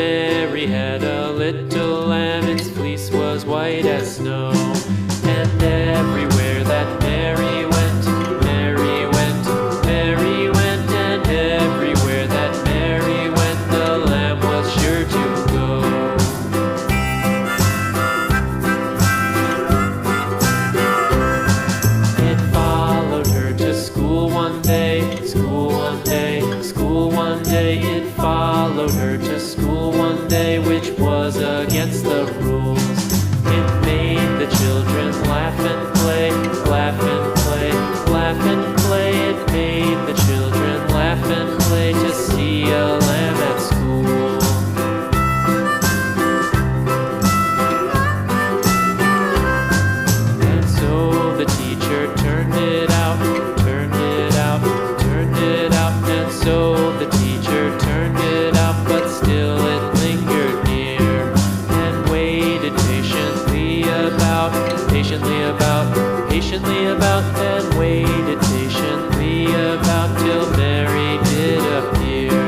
Mary had a little lamb, its fleece was white as snow. And everywhere that Mary went, Mary went, Mary went, and everywhere that Mary went, the lamb was sure to go. It followed her to school one day, school one day, school one day. It followed her to school one day, which was against the rules. It made the children laugh and play, laugh and play, laugh and play. It made the children laugh and play to see a lamb at school. And so the teacher turned it out, turned it out, turned it out. And so the teacher turned it out, but still it lingered near and waited patiently about, patiently about, patiently about, and waited patiently about till Mary did appear.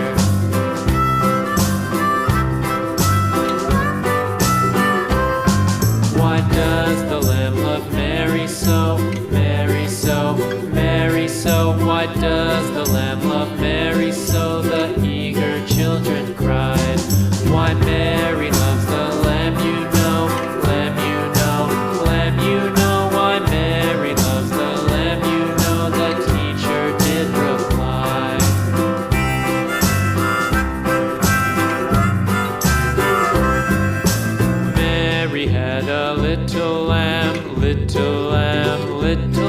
Why does the lamb love Mary so, Mary so, Mary so? Why does the lamb love Mary so? The eager children cried. Why Mary loves the lamb, you know, lamb, you know, lamb, you know. Why Mary loves the lamb, you know, the teacher did reply. Mary had a little lamb, little lamb, little